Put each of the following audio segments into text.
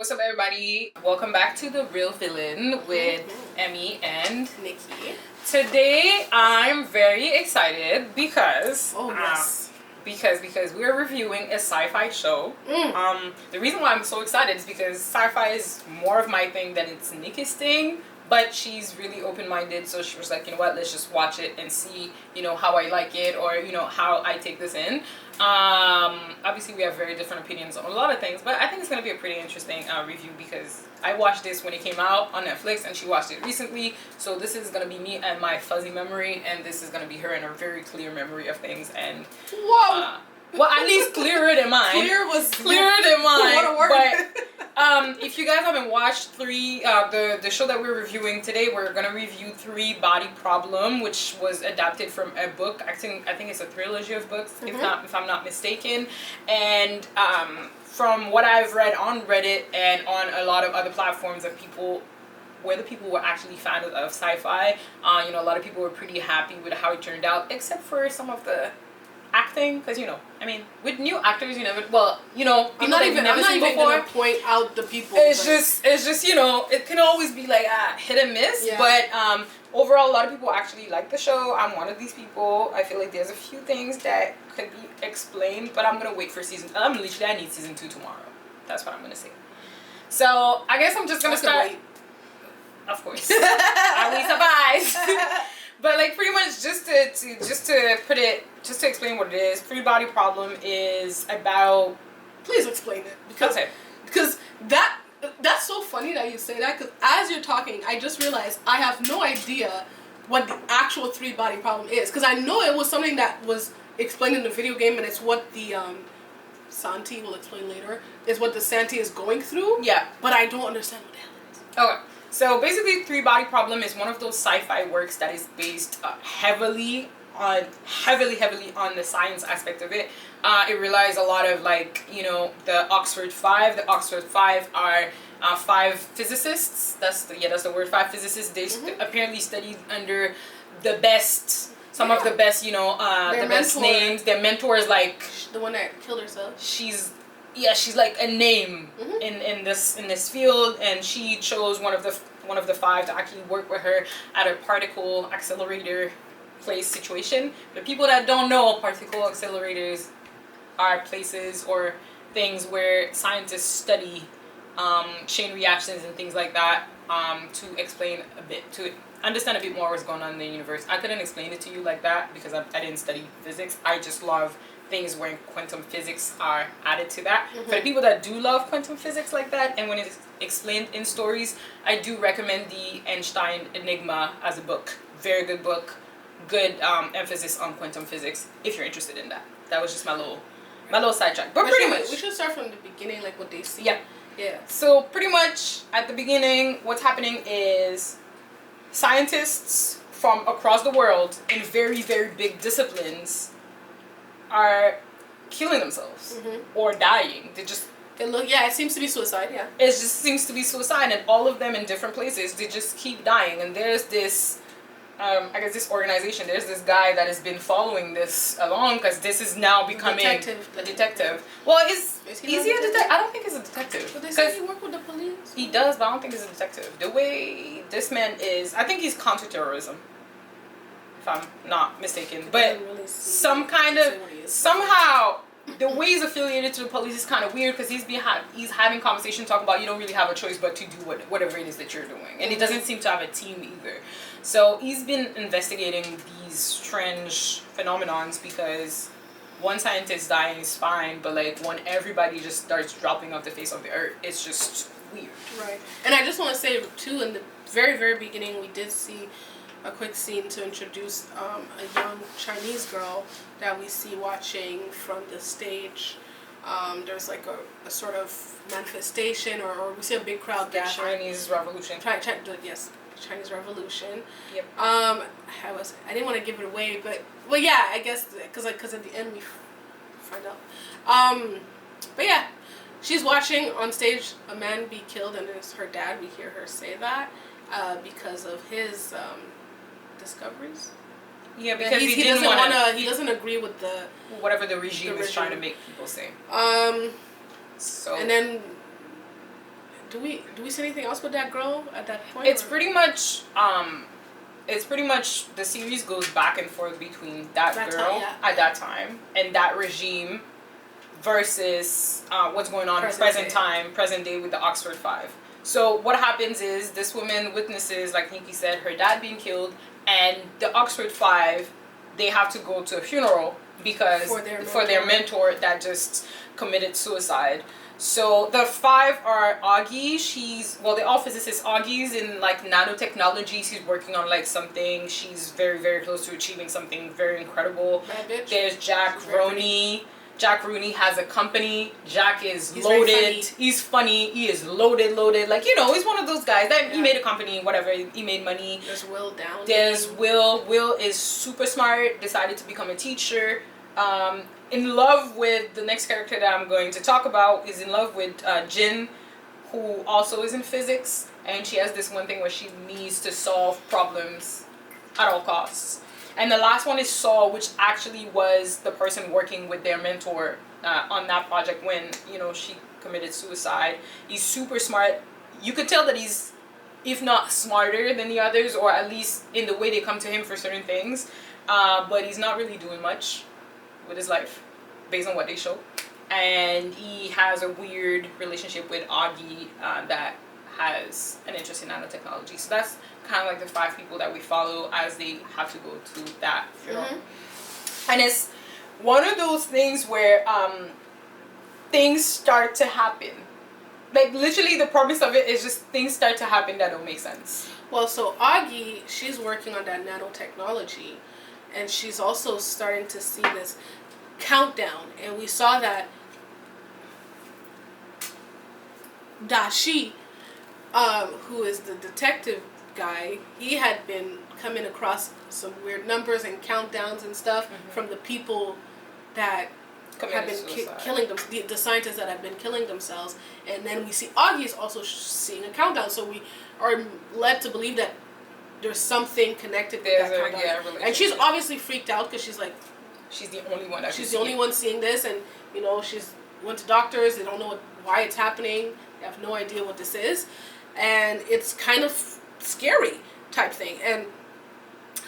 What's up, everybody? Welcome back to The Real Villain with Emmy and Nicky. Today I'm very excited because yes, we're reviewing a sci-fi show. The reason why I'm so excited is because sci-fi is more of my thing than it's Nicky's thing. But she's really open-minded, so she was like, you know what, let's just watch it and see, how I like it, or, how I take this in. Obviously, we have very different opinions on a lot of things, but I think it's going to be a pretty interesting review because I watched this when it came out on Netflix, and she watched it recently. So this is going to be me and my fuzzy memory, and this is going to be her and her very clear memory of things. And whoa! Well, at least clearer than mine. Clearer than mine. What a word. But if you guys haven't watched the show that we're reviewing today, we're gonna review Three Body Problem, which was adapted from a book. I think it's a trilogy of books, if I'm not mistaken. And from what I've read on Reddit and on a lot of other platforms that people were actually fans of sci-fi, a lot of people were pretty happy with how it turned out, except for some of the acting, because with new actors people I'm not even gonna point out the people. It's just it can always be like hit and miss. Yeah. But overall, a lot of people actually like the show. I'm one of these people. I feel like there's a few things that could be explained, but I'm gonna wait for I need season 2 tomorrow. That's what I'm gonna say. So I guess I'm just gonna start. Wait. Of course, I will survive. But pretty much just to explain what it is, Three Body Problem is about. Please explain it because that's so funny that you say that, because as you're talking, I just realized I have no idea what the actual Three Body Problem is, because I know it was something that was explained in the video game, and it's what the Santi will explain later, is what the Santi is going through. Yeah, but I don't understand what the hell it is. Okay. So basically, Three Body Problem is one of those sci-fi works that is based heavily on the science aspect of it. It relies a lot of the Oxford Five. The Oxford Five are 5 physicists. That's the word. 5 physicists. They apparently studied under the best. Some of the best, the best names. Their mentor is the one that killed herself. She's like a name in this field, and she chose one of the 5 to actually work with her at a particle accelerator place situation. The people that don't know, particle accelerators are places or things where scientists study chain reactions and things like that to understand a bit more what's going on in the universe. I couldn't explain it to you like that because I didn't study physics. I just love things where quantum physics are added to that. For the people that do love quantum physics like that, and when it's explained in stories, I do recommend the Einstein Enigma as a book. Very good book. Good emphasis on quantum physics if you're interested in that. That was just my little sidetrack. But pretty much we should start from the beginning, like what they see. Yeah. So pretty much at the beginning, what's happening is scientists from across the world in very, very big disciplines are killing themselves or dying. It seems to be suicide. Yeah, it just seems to be suicide, and all of them in different places. They just keep dying, and there's this this organization. There's this guy that has been following this along because this is now becoming a detective. Well, is he a detective? I don't think he's a detective. But they say he works with the police. He does, but I don't think he's a detective. The way this man is, I think he's counterterrorism, if I'm not mistaken. But somehow the way he's affiliated to the police is kind of weird, because he's having conversation talking about you don't really have a choice but to do whatever it is that you're doing, and he doesn't seem to have a team either. So he's been investigating these strange phenomenons, because one scientist dying is fine, but when everybody just starts dropping off the face of the earth, it's just weird. Right. And I just want to say too, in the very, very beginning, we did see a quick scene to introduce a young Chinese girl that we see watching from the stage. There's a sort of manifestation, or we see a big crowd gathering. Chinese Revolution. Yes, Chinese Revolution. Yep. I didn't want to give it away, but yeah, I guess because at the end we find out. But yeah, she's watching on stage a man be killed, and it's her dad. We hear her say that because of his discoveries. Yeah, because he doesn't agree with whatever the regime is trying to make people say. So and then do we see anything else with that girl at that point? It's pretty much the series goes back and forth between that girl time, yeah. at that time and that regime versus what's going on present day with the Oxford Five. So what happens is this woman witnesses, like Nicky said, her dad being killed, and the Oxford Five, they have to go to a funeral because for their mentor that just committed suicide. So the five are Augie. They're all physicists. Augie's in like nanotechnology. She's working on like something. She's very, very close to achieving something very incredible. Bad bitch. There's Jack Roney. Jack Rooney has a company. Jack is loaded. He's funny. He is loaded. Like, he's one of those guys that he made a company, whatever. He made money. There's Will down. There's Will. Will is super smart. Decided to become a teacher. In love with the next character that I'm going to talk about. Is in love with Jin, who also is in physics. And she has this one thing where she needs to solve problems at all costs. And the last one is Saul, which actually was the person working with their mentor on that project when, she committed suicide. He's super smart. You could tell that he's, if not smarter than the others, or at least in the way they come to him for certain things. But he's not really doing much with his life, based on what they show. And he has a weird relationship with Augie that has an interest in nanotechnology. So that's kind of like the five people that we follow as they have to go to that funeral. Mm-hmm. And it's one of those things where things start to happen. Like, literally the premise of it is just things start to happen that don't make sense. Well, so Augie, she's working on that nanotechnology, and she's also starting to see this countdown. And we saw that Dashi, who is the detective guy, he had been coming across some weird numbers and countdowns and stuff from the people that have been killing them, the scientists that have been killing themselves. And then we see Augie is also seeing a countdown, so we are led to believe that there's something connected with that countdown. And she's obviously freaked out because she's like, she's the only one that she's the only one seeing this, and she's went to doctors. They don't know why it's happening. They have no idea what this is, and it's kind of scary type thing. And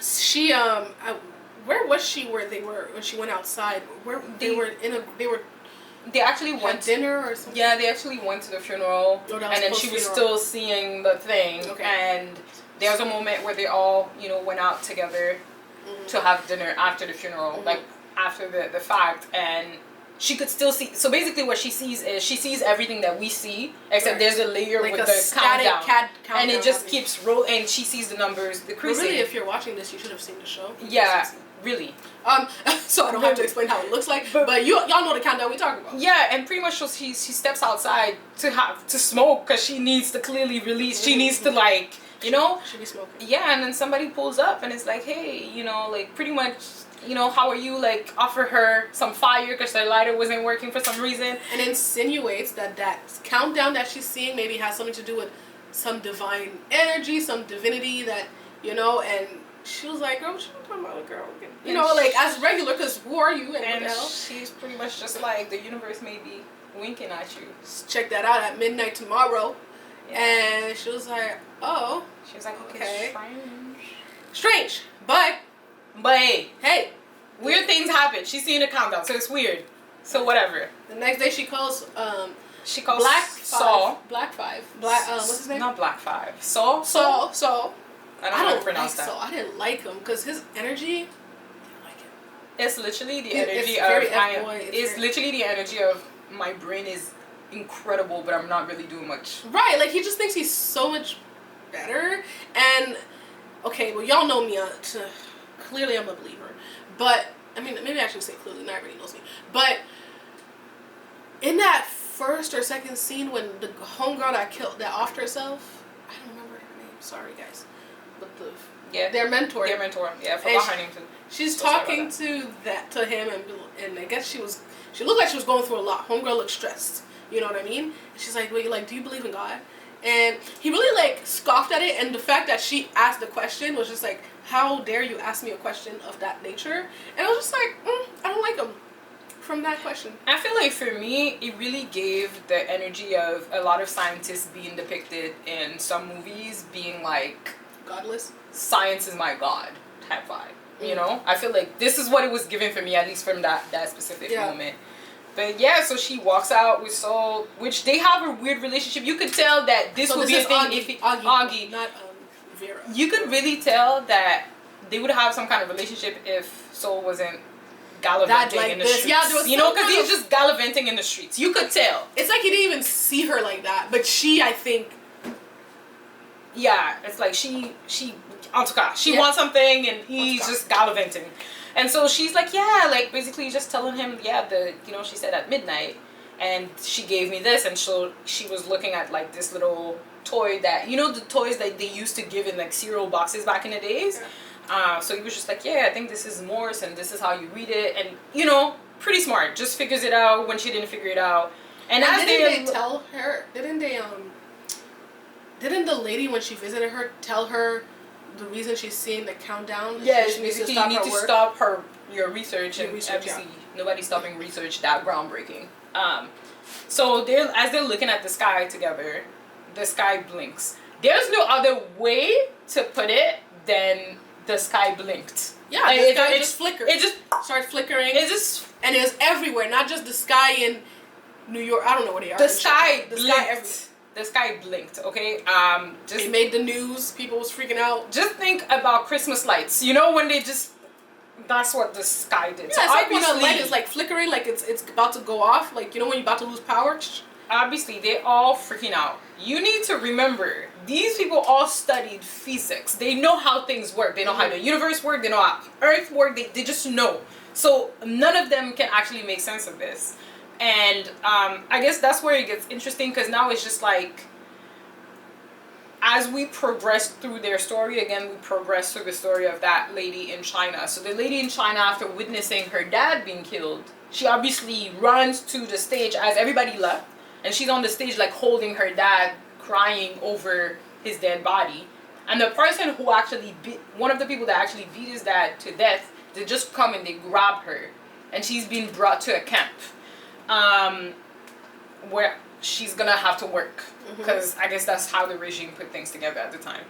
she where was she when she went outside? Where they actually went dinner or something. Yeah, they actually went to the funeral, and then she was still seeing the thing. Okay. And there was a moment where they all went out together to have dinner after the funeral, like after the fact, and she could still see. So basically what she sees is she sees everything that we see, except there's a layer like with the countdown. And it just keeps rolling, and she sees the numbers decreasing. But really, if you're watching this, you should have seen the show. Yeah, really. So I don't have to explain how it looks like, but y'all know the countdown we talking about. Yeah, and pretty much she steps outside to smoke because she needs to clearly release. She needs to Should be smoking. Yeah, and then somebody pulls up and it's like, hey, like pretty much, how are you? Like, offer her some fire because her lighter wasn't working for some reason. And insinuates that countdown that she's seeing maybe has something to do with some divine energy, some divinity that, and she was like, girl, what you talking about, girl? Like, as regular, because who are you? And what the hell? She's pretty much just like, the universe may be winking at you. Check that out at midnight tomorrow. Yeah. And she was like, oh. She was like, okay. Strange. But hey. Weird things happen. She's seeing a countdown, so it's weird. So whatever. The next day she calls Black Saul. Black Five. What's his name? Not Black Five. Saul. I don't know how to pronounce that. Saul. I didn't like him because his energy. I didn't like it. It's literally the energy of it's literally the energy of my brain is incredible, but I'm not really doing much. Right, like he just thinks he's so much better. And okay, well, y'all know me. Clearly, I'm a believer. But I mean, maybe I should say clearly. Not everybody knows me. But in that first or second scene when the homegirl that offed herself, I don't remember her name. Sorry, guys. But their mentor. Yeah, I forgot her name too. She's talking to him, and I guess she looked like she was going through a lot. Homegirl looked stressed. You know what I mean? And she's like, well, do you believe in God? And he really scoffed at it, and the fact that she asked the question was just like, how dare you ask me a question of that nature? And I was just like, I don't like him from that question? I feel like for me, it really gave the energy of a lot of scientists being depicted in some movies being like godless. Science is my god type vibe. You know, I feel like this is what it was given for me, at least from that specific moment. But yeah, so she walks out with Saul, which they have a weird relationship. You could tell that this would be a thing if Augie, not Vera. You could really tell that they would have some kind of relationship if Saul wasn't gallivanting in the streets. Yeah, there was because he's just gallivanting in the streets. You could tell. It's like he didn't even see her like that, but she, I think. Yeah, it's like she wants something and he's just gallivanting. And so she's like, yeah, like basically just telling him, she said at midnight and she gave me this, and so she was looking at like this little toy that, the toys that they used to give in like cereal boxes back in the days. So he was just like, yeah, I think this is Morse and this is how you read it, and pretty smart, just figures it out when she didn't figure it out. And as didn't they tell her, didn't the lady when she visited her tell her the reason she's seeing the countdown? Yeah, you need to stop your research, and obviously nobody's stopping research that groundbreaking. So as they're looking at the sky together, the sky blinks. There's no other way to put it than the sky blinked. Yeah, like the sky just flickered. It just started flickering. And it was everywhere, not just the sky in New York. I don't know where they are. The sky blinked. The sky blinked, okay? It made the news. People was freaking out. Just think about Christmas lights. When they just... That's what the sky did. Yeah, so it's like when a light is like flickering, like it's about to go off. Like, when you're about to lose power. Obviously, they're all freaking out. You need to remember, these people all studied physics. They know how things work. They know how the universe works. They know how Earth works. They just know. So none of them can actually make sense of this. And I guess that's where it gets interesting, because now it's just like, as we progress through their story, again, we progress through the story of that lady in China. So the lady in China, after witnessing her dad being killed, she obviously runs to the stage as everybody left. And she's on the stage like holding her dad, crying over his dead body. And the person who actually one of the people that actually beat his dad to death, they just come and they grab her. And she's being brought to a camp. Where she's gonna have to work, because I guess that's how the regime put things together at the time.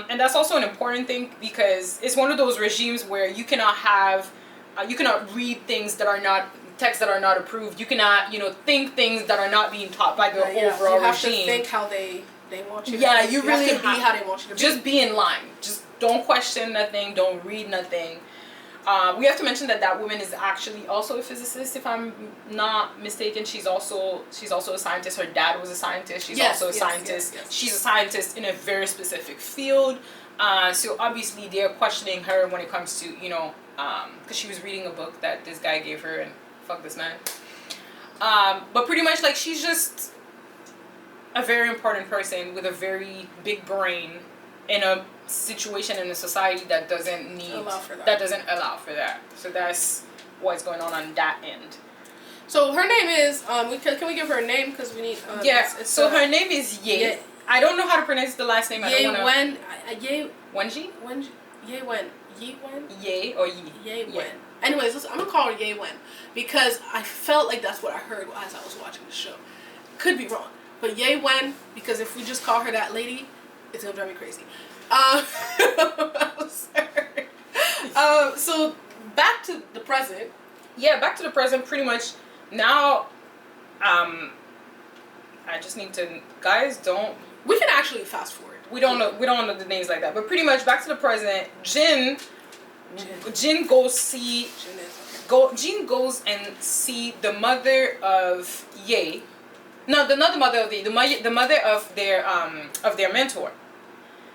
And that's also an important thing, because it's one of those regimes where you cannot read things that are not texts that are not approved. You cannot think things that are not being taught by the overall regime. You have to think how they want you. Yeah, you really have to be how they want you to be. Just be in line. Just don't question nothing. Don't read nothing. We have to mention that woman is actually also a physicist, if I'm not mistaken. She's also a scientist. Her dad was a scientist. She's also a scientist. Yes. She's a scientist in a very specific field. So obviously they're questioning her when it comes to, because she was reading a book that this guy gave her, and fuck this man. But pretty much like she's just a very important person with a very big brain in a situation in a society that doesn't allow for that. So that's what's going on that end. So her name is can we give her a name, because we need so her name is Ye. I don't know how to pronounce the last name. Ye Wen. Wenji? Ye Wen. Ye or Yi? Ye Wen. Anyways, I'm gonna call her Ye Wen, because I felt like that's what I heard as I was watching the show. Could be wrong, but Ye Wen, because if we just call her that lady, it's gonna drive me crazy. So back to the present. Yeah, back to the present. Pretty much now. I just need to, guys. Don't. We can actually fast forward. We don't know the names like that, but pretty much back to the present. Jin goes and see the mother of Ye. No, not the mother of Ye. The mother of their mentor.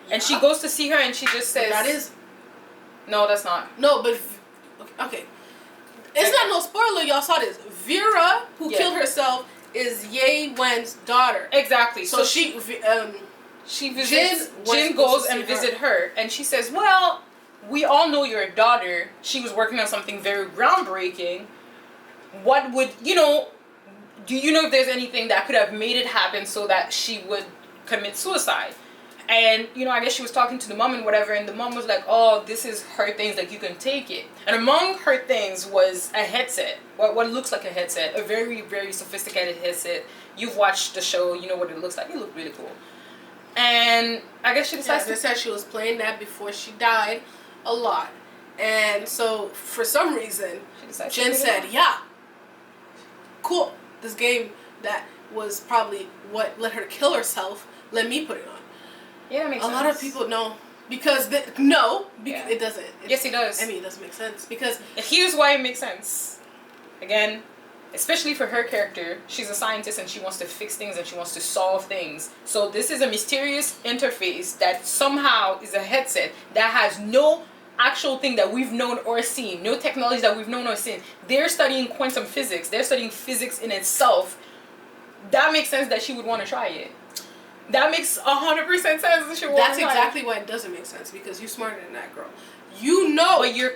Yeah. And she goes to see her, and she just says, "That is." No, that's not. No, but okay. It's not no spoiler. Y'all saw this. Vera, who killed herself, is Ye Wen's daughter. Exactly. So she visits. Jin goes and visit her, and she says, "Well, we all know your daughter. She was working on something very groundbreaking. What would do you know if there's anything that could have made it happen so that she would commit suicide?" And, you know, I guess she was talking to the mom and whatever, and the mom was like, oh, this is her things, like, you can take it. And among her things was a headset, what looks like a headset, a very, very sophisticated headset. You've watched the show, you know what it looks like. It looked really cool. And I guess she decided they said she was playing that before she died a lot. And so, for some reason, Jen said, yeah, cool, this game that was probably what let her kill herself, let me put it on. Yeah, that makes sense. A lot of people know. Because, it doesn't. Yes, it does. I mean, it doesn't make sense. Because... Here's why it makes sense. Again, especially for her character, she's a scientist and she wants to fix things and she wants to solve things. So this is a mysterious interface that somehow is a headset that has no actual thing that we've known or seen. No technology that we've known or seen. They're studying quantum physics. They're studying physics in itself. That makes sense that she would want to try it. That makes 100% sense that she would want to try it. That's exactly why it doesn't make sense, because you're smarter than that girl. You know, but your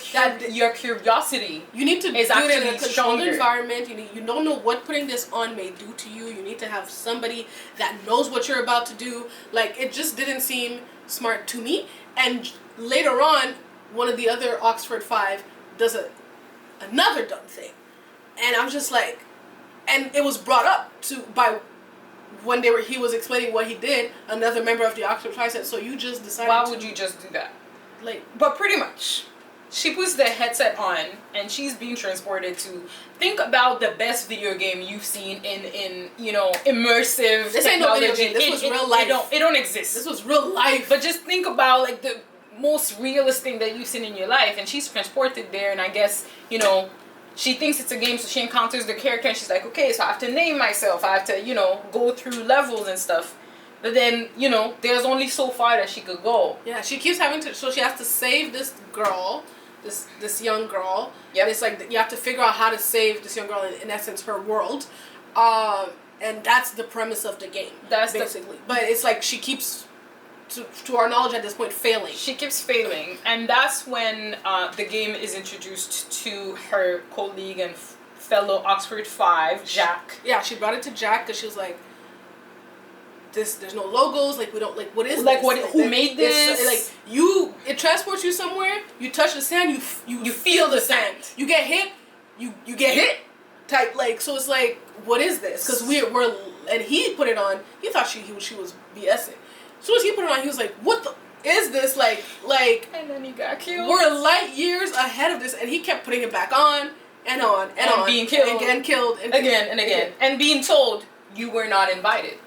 curiosity, you need to do it in a controlled environment. You don't know what putting this on may do to you. You need to have somebody that knows what you're about to do. Like, it just didn't seem smart to me. And later on, one of the other Oxford 5 does another dumb thing, and I'm just like, and it was brought up by when he was explaining what he did. Another member of the Oxford 5 said, "So you just decided? Why would you just do that?" But pretty much, she puts the headset on and she's being transported to, think about the best video game you've seen in you know, immersive this technology. Ain't no video game. This was real life. It don't exist. This was real life. But just think about, like, the most realist thing that you've seen in your life, and she's transported there, and I guess, you know, she thinks it's a game, so she encounters the character and she's like, okay, so I have to name myself, I have to, you know, go through levels and stuff. But then, you know, there's only so far that she could go. Yeah, she keeps having to, so she has to save this girl, this young girl. Yep. And it's like, you have to figure out how to save this young girl, in essence, her world. And that's the premise of the game, basically. But it's like she keeps, to our knowledge at this point, failing. She keeps failing. And that's when the game is introduced to her colleague and fellow Oxford 5, Jack. Yeah, she brought it to Jack because she was like, there's no logos, like, we don't, like, what is like this? What, who made this? Like, it transports you somewhere, you touch the sand, you feel the sand. You get hit, you get hit, type, like, so it's like, what is this? Because we're, and he put it on, he thought she was BSing. As soon as he put it on, he was like, what the, is this, like, and then he got killed. We're light years ahead of this, and he kept putting it back on, and on, and on. Being killed. And getting killed. And again, and again. And being told, you were not invited.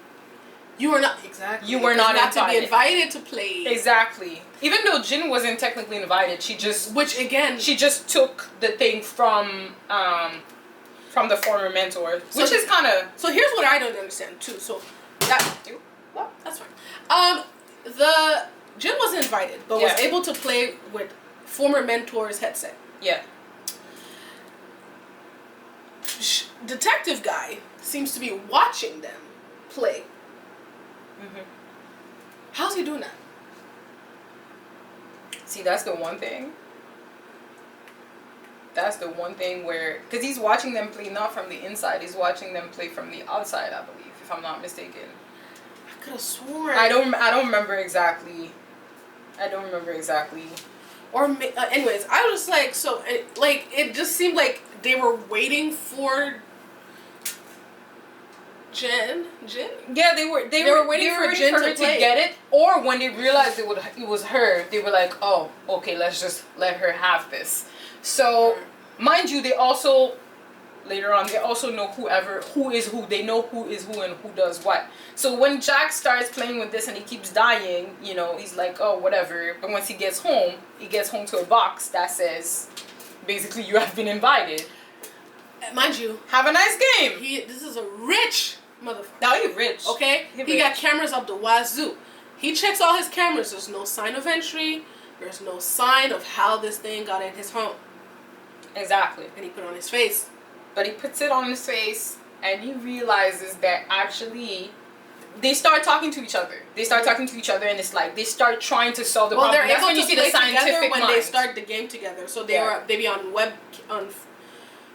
You were not, exactly. You were not invited. To be invited to play. Exactly. Even though Jin wasn't technically invited, she just... Which, again... She just took the thing from the former mentor. Which is kind of... So here's what I don't understand, too. So, well, that's fine. Jin wasn't invited, but was able to play with former mentor's headset. Yeah. Detective guy seems to be watching them play. Mm-hmm. How's he doing that? See, that's the one thing. That's the one thing where... Because he's watching them play not from the inside. He's watching them play from the outside, I believe, if I'm not mistaken. I could have sworn... I don't remember exactly. Or, anyways, I was just like... So, it just seemed like they were waiting for... Jen? Yeah, they were waiting for Jen to get it, or when they realized it was her, they were like, oh, okay, let's just let her have this. So, mind you, they also later on they also know who is who. They know who is who and who does what. So when Jack starts playing with this and he keeps dying, you know, he's like, oh, whatever. But once he gets home to a box that says, basically, you have been invited. Mind you, have a nice game. This is a rich motherfucker. Now he's rich. Okay? He got cameras up the wazoo. He checks all his cameras. There's no sign of entry. There's no sign of how this thing got in his home. Exactly. And he put it on his face. But he puts it on his face and he realizes that actually they start talking to each other. And it's like they start trying to solve the problem. They're That's able when you to see play the scientific together when mind. they start the game together. So they be on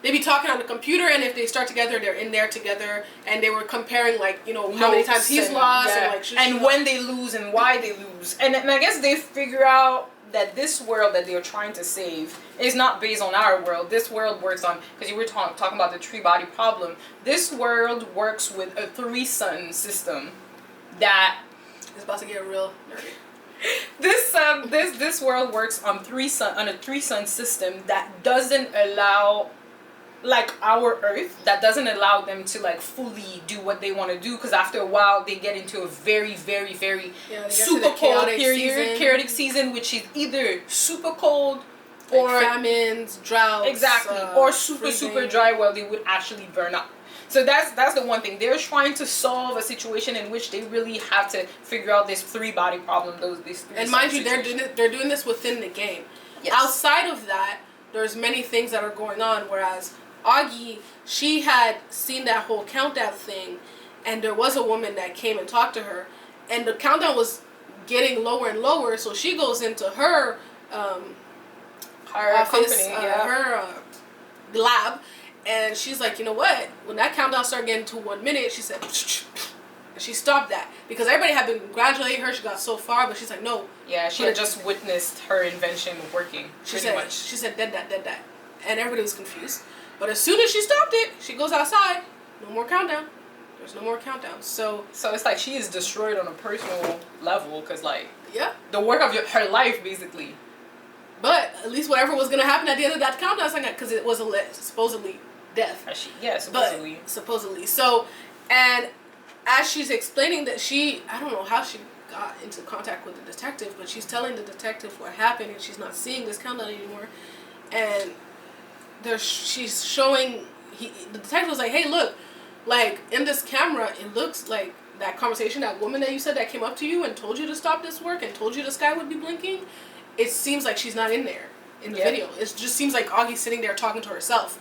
they be talking on the computer, and if they start together, they're in there together, and they were comparing, like, you know, how many times he's lost, yeah. and like, and when they lose and why they lose, and I guess they figure out that this world that they're trying to save is not based on our world. This world works on, because you were talking about the three body problem. This world works with a 3-sun system that it's about to get real nerdy. This world works on a 3-sun system that doesn't allow, like our Earth, that doesn't allow them to like fully do what they want to do, because after a while they get into a very, very, very super cold period, chaotic season, which is either super cold or like famines, droughts, exactly, or super dry where they would actually burn up. So that's the one thing. They're trying to solve a situation in which they really have to figure out this 3-body problem. These three. And mind you, they're doing this within the game. Yes. Outside of that, there's many things that are going on. Whereas Augie, she had seen that whole countdown thing, and there was a woman that came and talked to her, and the countdown was getting lower and lower. So she goes into her office, company, her lab. And she's like, you know what? When that countdown started getting to 1 minute, she said, and she stopped that. Because everybody had been congratulating her. She got so far, but she's like, no. Yeah, she had just witnessed her invention working, she said, dead that. And everybody was confused. But as soon as she stopped it, she goes outside. No more countdown. There's no more countdown. So it's like she is destroyed on a personal level. Because, like, yeah, the work of her life, basically. But at least whatever was going to happen at the end of that countdown, because it was supposedly death. Supposedly. But supposedly. So, and as she's explaining that I don't know how she got into contact with the detective, but she's telling the detective what happened, and she's not seeing this countdown anymore. And she's showing, the detective was like, hey, look, like, in this camera, it looks like that conversation, that woman that you said that came up to you and told you to stop this work and told you the sky would be blinking, it seems like she's not in there in the video. It just seems like Augie's sitting there talking to herself.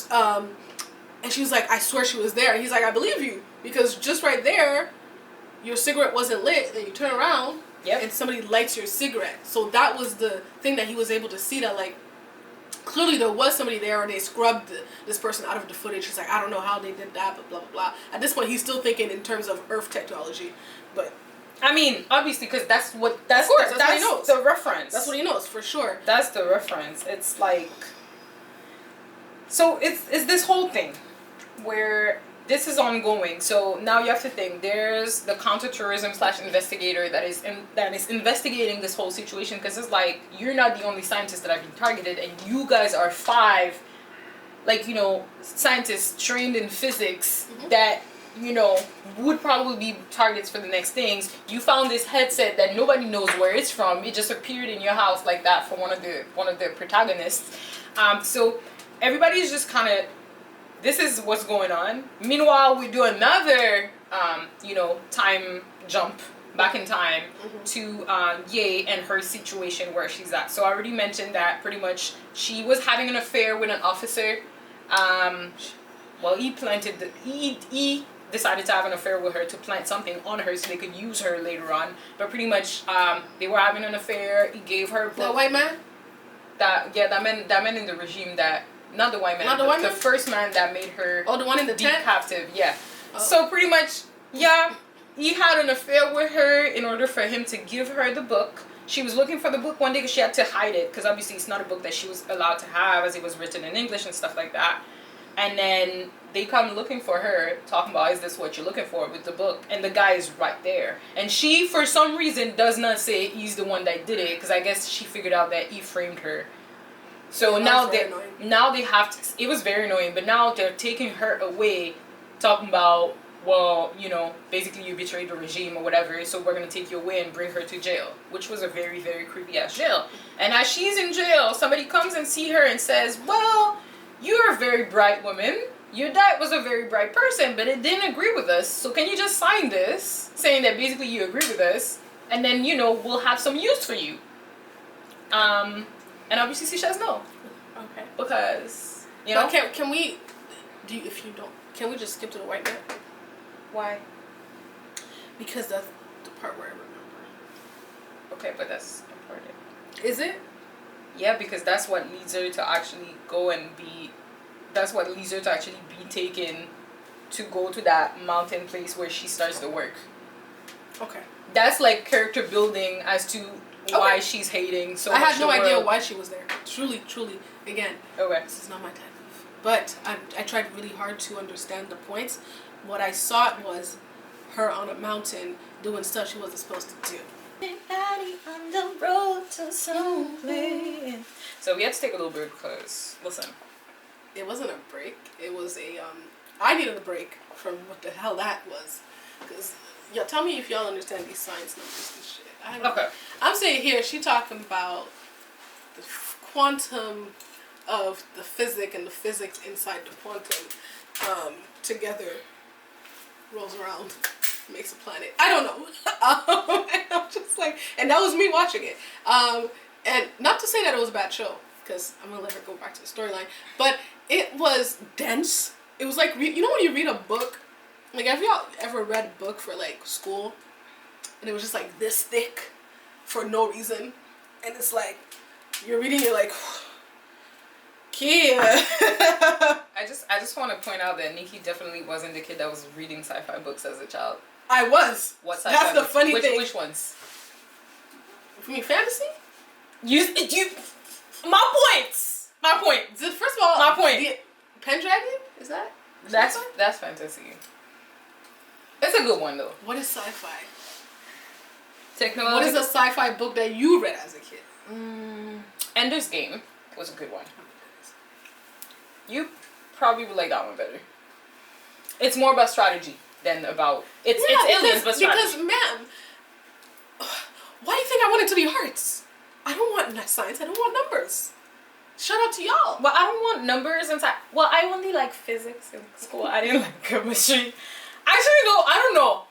And she was like, I swear she was there. And he's like, I believe you. Because just right there, your cigarette wasn't lit. And you turn around and somebody lights your cigarette. So that was the thing that he was able to see, that, like, clearly there was somebody there, and they scrubbed this person out of the footage. He's like, I don't know how they did that, but blah, blah, blah. At this point, he's still thinking in terms of Earth technology. But I mean, obviously, because that's what he knows. The reference. That's what he knows, for sure. That's the reference. It's like, so it's this whole thing where this is ongoing. So now you have to think, there's the counterterrorism / investigator that is investigating this whole situation, because it's like, you're not the only scientist that have been targeted, and you guys are 5, like, you know, scientists trained in physics that, you know, would probably be targets for the next things. You found this headset that nobody knows where it's from. It just appeared in your house like that for one of the protagonists. So everybody's just kind of, this is what's going on. Meanwhile, we do another, you know, time jump back in time to Ye and her situation where she's at. So I already mentioned that pretty much she was having an affair with an officer. Well, he decided to have an affair with her to plant something on her so they could use her later on. But pretty much, they were having an affair. He gave her the white man. That man in the regime that, not the white man. Not the white man. The first man that made her. Oh, the one in the tent. Captive. Yeah. Oh. So pretty much, yeah, he had an affair with her in order for him to give her the book. She was looking for the book one day because she had to hide it, because obviously it's not a book that she was allowed to have, as it was written in English and stuff like that. And then they come looking for her, talking about, is this what you're looking for, with the book? And the guy is right there. And she, for some reason, does not say he's the one that did it, because I guess she figured out that he framed her. So now they have to, it was very annoying, but now they're taking her away, talking about, well, you know, basically you betrayed the regime or whatever, so we're going to take you away and bring her to jail, which was a very, very creepy ass jail. And as she's in jail, somebody comes and see her and says, well, you're a very bright woman. Your dad was a very bright person, but it didn't agree with us. So can you just sign this, saying that basically you agree with us, and then, you know, we'll have some use for you. And obviously she says no. Okay. Because, you know. But can we, can we just skip to the white man? Why? Because that's the part where I remember. Okay, but that's important. Is it? Yeah, because that's what leads her to actually go and be... that's what leads her to actually be taken to go to that mountain place where she starts to work. Okay. That's like character building as to why she's hating so much. I had no idea why she was there. Truly, again. Okay. This is not my type of. But I tried really hard to understand the points. What I saw was her on a mountain doing stuff she wasn't supposed to do. On the road to somewhere. So we had to take a little break because, listen. It wasn't a break. It was a, I needed a break from what the hell that was. Because, y'all tell me if y'all understand these science numbers and shit. Okay. I'm saying here, she talking about the quantum of the physics and the physics inside the quantum together rolls around, makes a planet. I don't know. And I'm just like, and that was me watching it. And not to say that it was a bad show, because I'm going to let her go back to the storyline, but it was dense. It was like, you know when you read a book, like have y'all ever read a book for like school, and it was just like this thick for no reason, and it's like, you're reading it like, yeah. I just want to point out that Nicky definitely wasn't the kid that was reading sci-fi books as a child. I was. What sci-fi That's the books? funny thing. Which ones? You mean fantasy? You. My points. My point. First of all, my point. The Pendragon? Is that? That's fantasy. It's a good one though. What is sci-fi? Technology. What is a sci-fi book that you read as a kid? Ender's Game was a good one. You probably would like that one better. It's more about strategy than about it's aliens but strategy. Because ma'am, why do you think I want it to be hearts? I don't want science. I don't want numbers. Shout out to y'all. Well, I don't want numbers inside. Well, I only like physics in school. I didn't like chemistry. Actually, no, I don't know.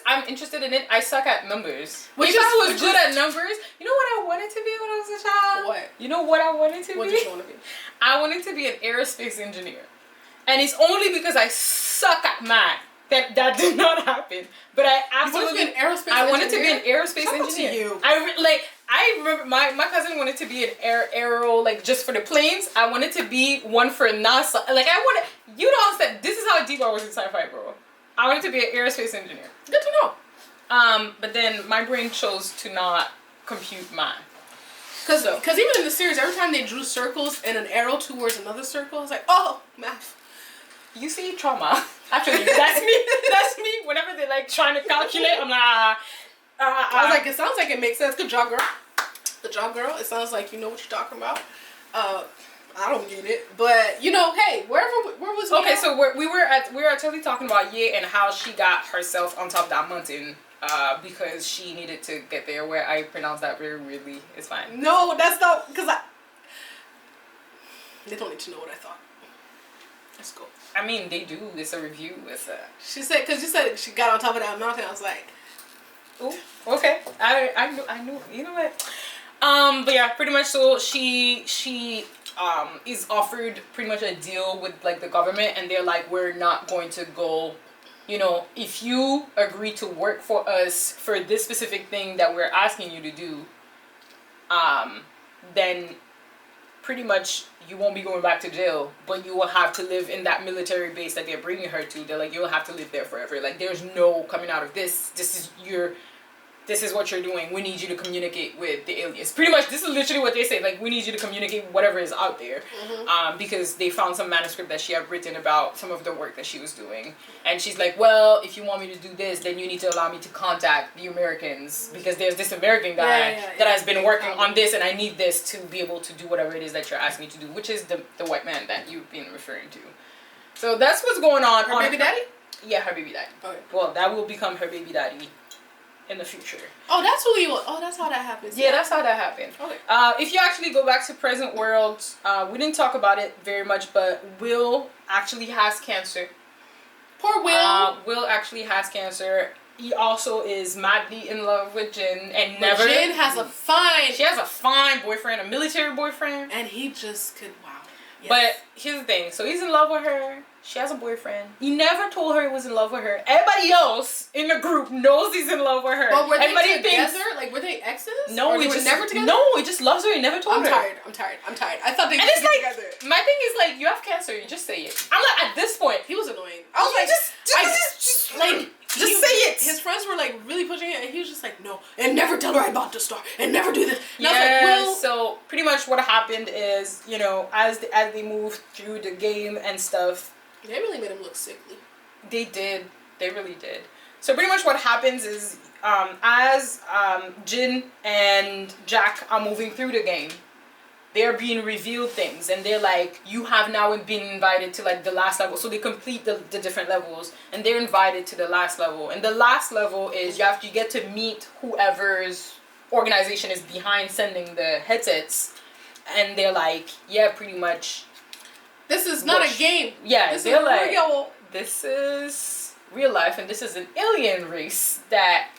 I'm interested in it. I suck at numbers. If I was good at numbers, you know what I wanted to be when I was a child? What? You know what I wanted to be? What did you want to be? I wanted to be an aerospace engineer. And it's only because I suck at math that did not happen. But I absolutely wanted to be an aerospace Shout engineer. Out to you. I remember my cousin wanted to be an aero, like just for the planes. I wanted to be one for NASA. Like you don't understand. This is how deep I was in sci-fi, bro. I wanted to be an aerospace engineer. Good to know. But then my brain chose to not compute math. Because even in the series, every time they drew circles and an arrow towards another circle, I was like, oh, math. You see trauma. Actually, that's me. That's me. Whenever they're like trying to calculate, I'm like, I was like, it sounds like it makes sense. Good job, girl. Good job, girl. It sounds like you know what you're talking about. I don't get it, but you know, hey, where was we? Okay, so we were actually talking about Ye and how she got herself on top of that mountain because she needed to get there. Where I pronounced that very weirdly. It's fine. No, that's not because they don't need to know what I thought. Let's go. I mean, they do. It's a review. She said because you said she got on top of that mountain. I was like, ooh, okay. I knew. You know what? But yeah, pretty much. So she is offered pretty much a deal with like the government, and they're like, we're not going to go, you know, if you agree to work for us for this specific thing that we're asking you to do, then pretty much you won't be going back to jail, but you will have to live in that military base that they're bringing her to. They're like, you'll have to live there forever. Like, there's no coming out of this. This is what you're doing. We need you to communicate with the aliens. Pretty much, this is literally what they say. Like, we need you to communicate with whatever is out there. Mm-hmm. Because they found some manuscript that she had written about some of the work that she was doing. And she's like, well, if you want me to do this, then you need to allow me to contact the Americans. Because there's this American guy that has been working on this, and I need this to be able to do whatever it is that you're asking me to do, which is the white man that you've been referring to. So that's what's going on. Her baby daddy? Yeah, her baby daddy. Okay. Well, that will become her baby daddy in the future. Oh, that's who he was. Oh, that's how that happens. Yeah, that's how that happened. Okay. If you actually go back to present world, we didn't talk about it very much, but Will actually has cancer. Poor Will. Will actually has cancer. He also is madly in love with Jin and But never. Jin has a fine. She has a fine boyfriend, a military boyfriend, and he just could. Wow. Yes. But here's the thing. So he's in love with her. She has a boyfriend. He never told her he was in love with her. Everybody else in the group knows he's in love with her. But were they together? Like, were they exes? No, he just never together. No, he just loves her. He never told her. I'm tired. I thought they were together. My thing is like, you have cancer. You just say it. I'm like, at this point, he was annoying. I was like, just say it. His friends were like really pushing it, and he was just like, no, and never tell her I bought the star, and never do this. And I was like, well, so pretty much what happened is, you know, as they moved through the game and stuff, they really made him look sickly. They did. They really did. So pretty much what happens is, as Jin and Jack are moving through the game, they're being revealed things, and they're like, you have now been invited to like the last level. So they complete the different levels, and they're invited to the last level. And the last level is you get to meet whoever's organization is behind sending the headsets, and they're like, yeah, pretty much. This is not a game. Yeah, this they're like, this is real life, and this is an alien race that,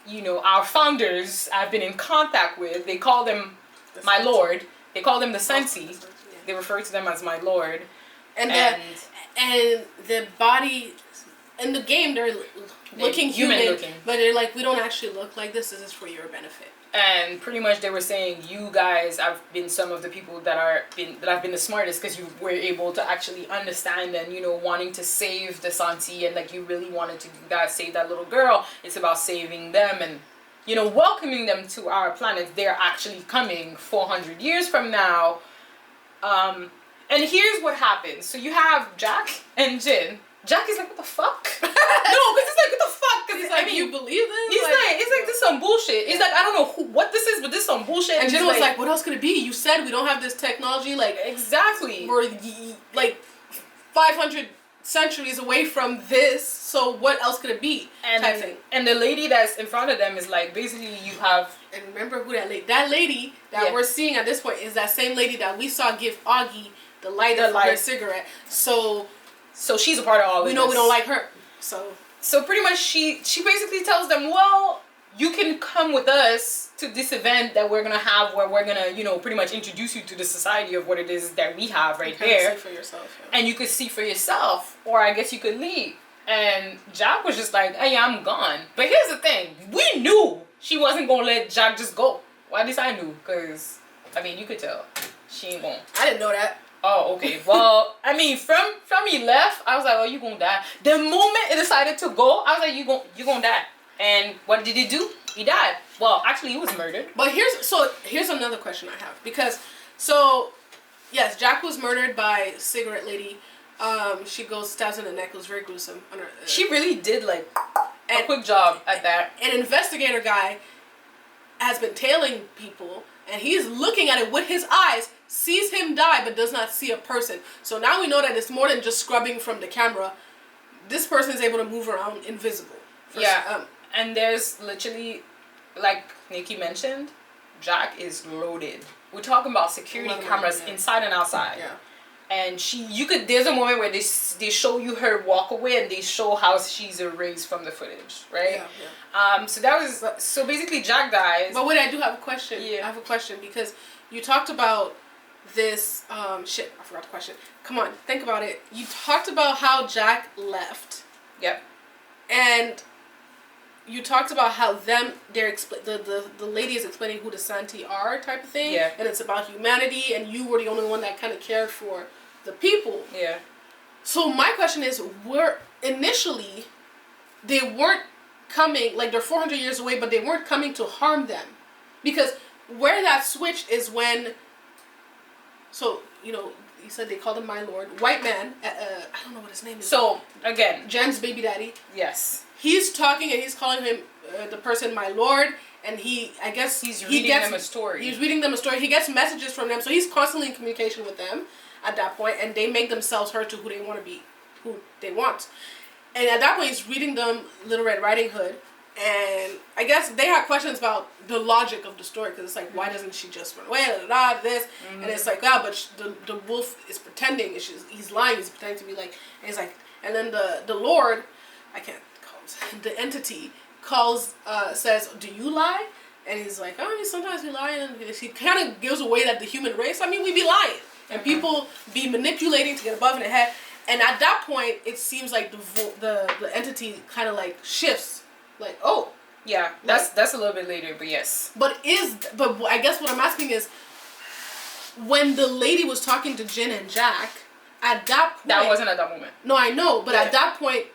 you know, our founders have been in contact with. They call them my lord. They call them the Sensi. They refer to them as my lord. And the body in the game, they're looking human, but they're like, we don't actually look like this. This is for your benefit. And pretty much they were saying, you guys have been some of the people that have been the smartest, because you were able to actually understand and, you know, wanting to save the Santi, and like you really wanted to guys save that little girl. It's about saving them and, you know, welcoming them to our planet. They're actually coming 400 years from now. And here's what happens. So you have Jack and Jin. Jack is like, what the fuck? No, because it's like, what the fuck? Because he's like, you believe this? He's like, it's like, this is some bullshit. He's like, I don't know what this is, but this is some bullshit. And Jin was like, what else could it be? You said we don't have this technology. Like, exactly. We're like 500 centuries away from this, so what else could it be? And the lady that's in front of them is like, basically you have... And remember who that lady that we're seeing at this point is that same lady that we saw give Augie the lighter for her cigarette. So she's a part of all of this. We know we don't like her. So pretty much she basically tells them, well, you can come with us to this event that we're gonna have, where we're gonna, you know, pretty much introduce you to the society of what it is that we have right there. See for yourself. Yeah. And you could see for yourself, or I guess you could leave. And Jack was just like, hey, I'm gone. But here's the thing, we knew she wasn't gonna let Jack just go. Well, at least I knew, because I mean, you could tell she ain't gonna. I didn't know that. Oh, okay. Well, I mean, from he left, I was like, oh, you gonna die. The moment it decided to go, I was like, you gonna die. And what did he do? He died. Well, actually, he was murdered. But here's another question I have, because yes, Jack was murdered by cigarette lady. She goes, stabs in the neck. It was very gruesome. She really did like a quick job at that. An investigator guy has been tailing people, and he's looking at it with his eyes, sees him die, but does not see a person. So now we know that it's more than just scrubbing from the camera. This person is able to move around invisible. And there's literally, like Nicky mentioned, Jack is loaded. We're talking about security cameras inside and outside. Yeah. And there's a moment where they show you her walk away, and they show how she's erased from the footage, right? Yeah. So basically Jack dies. But wait, I do have a question. Yeah. I have a question, because you talked about this, I forgot the question. Come on, think about it. You talked about how Jack left. Yep. And you talked about how the lady is explaining who the Santi are, type of thing. Yeah. And it's about humanity, and you were the only one that kind of cared for the people. Yeah. So my question is, initially they weren't coming, like they're 400 years away, but they weren't coming to harm them, because where that switched is when. So you know, you said they called him my lord, white man. I don't know what his name is. So again, Jen's baby daddy. Yes. He's talking, and he's calling him the person my lord, and I guess he's reading them a story. He's reading them a story. He gets messages from them, so he's constantly in communication with them at that point, and they make themselves heard to who they want to be, who they want. And at that point, he's reading them Little Red Riding Hood, and I guess they had questions about the logic of the story, because it's like, why doesn't she just run away, this, and it's like, but the wolf is pretending, he's lying, he's pretending to be like, and he's like, and then the Lord, I can't call him, the entity says, do you lie? And he's like, oh, sometimes we lie, and he kind of gives away that the human race, I mean, we be lying. and people be manipulating to get above and ahead. And at that point, it seems like the entity kind of like shifts, like, oh. Yeah, that's a little bit later, but yes. But I guess what I'm asking is, when the lady was talking to Jin and Jack, at that point... That wasn't at that moment. No, I know, but at that point,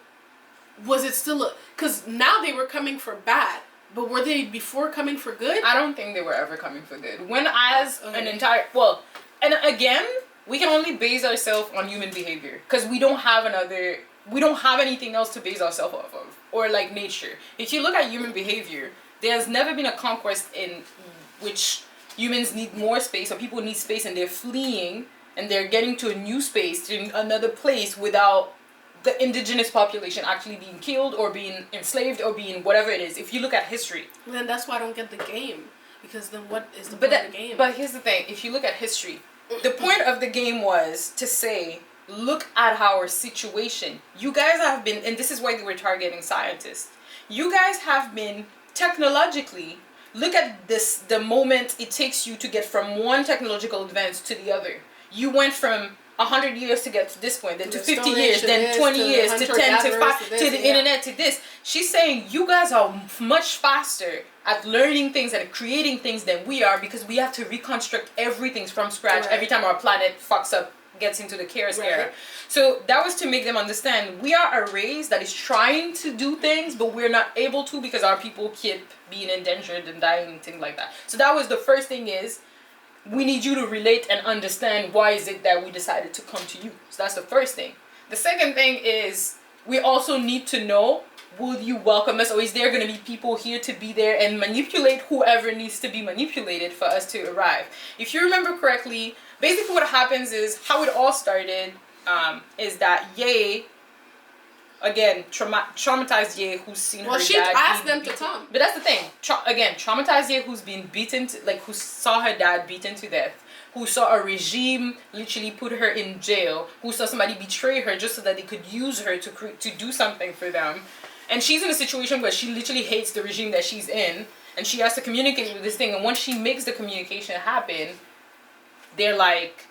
was it still because now they were coming for bad, but were they before coming for good? I don't think they were ever coming for good. When as an entire... Well, and again, we can only base ourselves on human behavior, because we don't have anything else to base ourselves off of, or like nature. If you look at human behavior, there's never been a conquest in which humans need more space, or people need space, and they're fleeing, and they're getting to a new space, to another place, without the indigenous population actually being killed, or being enslaved, or being whatever it is. If you look at history. Then that's why I don't get the game, because then what is the point of the game? But here's the thing, if you look at history, the point of the game was to say, look at our situation. You guys have been, and this is why they were targeting scientists. You guys have been technologically, look at this, the moment it takes you to get from one technological advance to the other. You went from 100 years to get to this point, then to 50 years, then 20 years, to 10, to 5, to the internet, to this. She's saying you guys are much faster at learning things and creating things than we are, because we have to reconstruct everything from scratch every time our planet fucks up, gets into the chaos era. So that was to make them understand we are a race that is trying to do things, but we're not able to because our people keep being endangered and dying and things like that. So that was the first thing, is we need you to relate and understand why is it that we decided to come to you. So that's the first thing. The second thing is we also need to know, will you welcome us, or is there going to be people here to be there and manipulate whoever needs to be manipulated for us to arrive? If you remember correctly, basically what happens is, how it all started is that Ye, again, traumatized Ye, who's seen her dad. Well, she asked them to come. But that's the thing. Traumatized Ye, who's been beaten, who saw her dad beaten to death, who saw a regime literally put her in jail, who saw somebody betray her just so that they could use her to do something for them. And she's in a situation where she literally hates the regime that she's in, and she has to communicate with this thing. And once she makes the communication happen,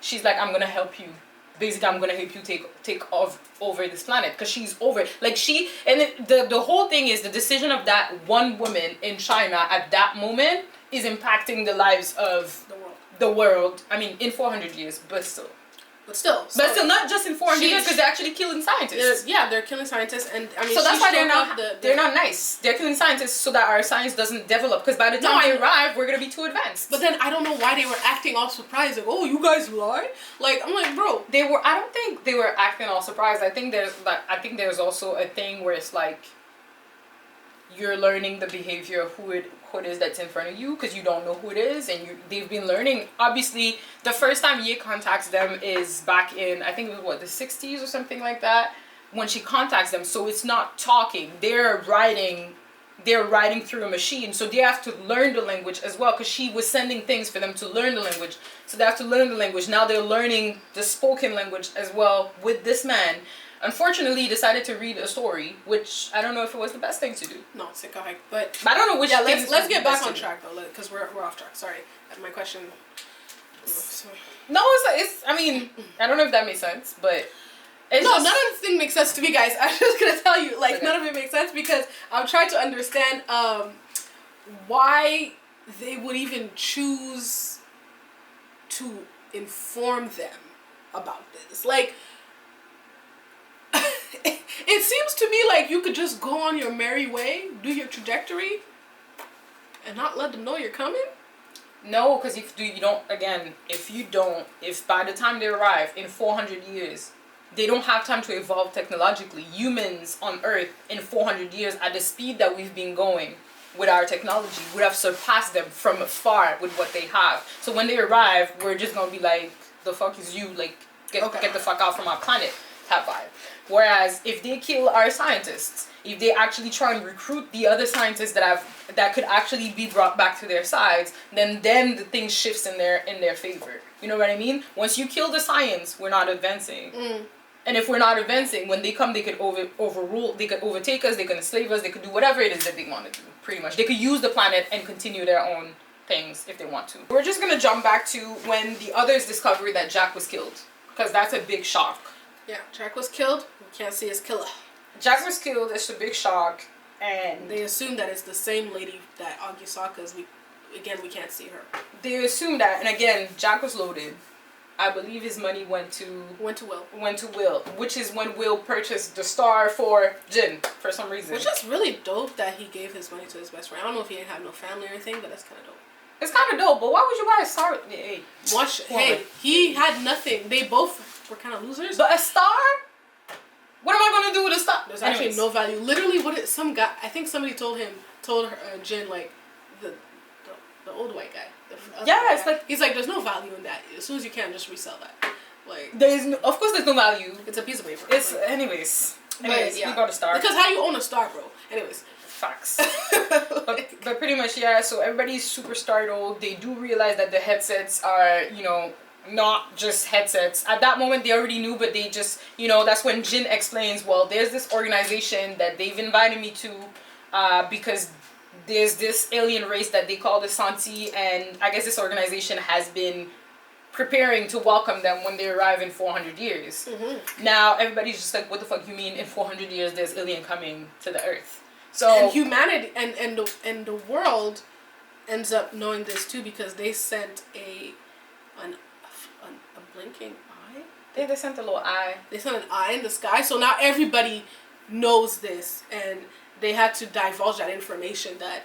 she's like, I'm gonna help you. Basically, I'm gonna help you take over this planet, because she's over it. The whole thing is the decision of that one woman in China at that moment is impacting the lives of the world. I mean, in 400 years, but still. But still, not just in 400 years, because they're actually killing scientists. They're killing scientists, and I mean, so that's why they're not nice. They're killing scientists so that our science doesn't develop. Because by the time they arrive, we're gonna be too advanced. But then I don't know why they were acting all surprised, like, oh, you guys lied. Like, I'm like, bro, they were. I don't think they were acting all surprised. I think there's also a thing where it's like, you're learning the behavior of who it is that's in front of you, because you don't know who it is, and they've been learning. Obviously, the first time Ye contacts them is back in, I think it was the 60s or something like that, when she contacts them. So it's not talking, they're writing through a machine, so they have to learn the language as well, because she was sending things for them to learn the language. So they have to learn the language. Now they're learning the spoken language as well with this man. Unfortunately, he decided to read a story, which I don't know if it was the best thing to do. No, c'est correct. But I don't know which. Yeah, let's get back on track though, because we're off track. Sorry, my question. No, it's. I mean, I don't know if that makes sense, but. None of this thing makes sense to me, guys. I'm just gonna tell you, none of it makes sense, because I'm trying to understand why they would even choose to inform them about this. It seems to me like you could just go on your merry way, do your trajectory, and not let them know you're coming. No, because if by the time they arrive in 400 years, they don't have time to evolve technologically. Humans on Earth in 400 years, at the speed that we've been going with our technology, would have surpassed them from afar with what they have. So when they arrive, we're just gonna be like, the fuck is you? Get the fuck out from our planet. Type vibe. Whereas if they kill our scientists, if they actually try and recruit the other scientists that could actually be brought back to their sides, then the thing shifts in their favor. You know what I mean? Once you kill the science, we're not advancing. And if we're not advancing, when they come, they could overrule, they could overtake us, they could enslave us, they could do whatever it is that they want to do. Pretty much, they could use the planet and continue their own things if they want to. We're just gonna jump back to when the others discovered that Jack was killed, because that's a big shock. Yeah, Jack was killed. We can't see his killer. Jack was killed. It's a big shock, and they assume that it's the same lady that Augie saw, because we can't see her. They assume that, and again, Jack was loaded. I believe his money went to Will, which is when Will purchased the star for Jin for some reason. Which is really dope that he gave his money to his best friend. I don't know if he didn't have no family or anything, but that's kind of dope. It's kind of dope, but why would you buy a star? Hey, he had nothing. They both were kind of losers. But a star? What am I gonna do with a star? There's actually no value. Literally, some guy? I think somebody told her, Jin, like the old white guy. Yeah, it's like he's like, there's no value in that. As soon as you can, just resell that. Like of course there's no value. It's a piece of paper. It's like, anyways, we got a star. Because how you own a star, bro? Anyways. Facts. but pretty much, yeah, so everybody's super startled. They do realize that the headsets are, not just headsets. At that moment, they already knew, but they just, that's when Jin explains, well, there's this organization that they've invited me to because there's this alien race that they call the Santi, and I guess this organization has been preparing to welcome them when they arrive in 400 years. Mm-hmm. Now, everybody's just like, what the fuck you mean in 400 years there's alien coming to the Earth? So and humanity and the world ends up knowing this too, because they sent a blinking eye. They sent a little eye. They sent an eye in the sky, so now everybody knows this, and they had to divulge that information that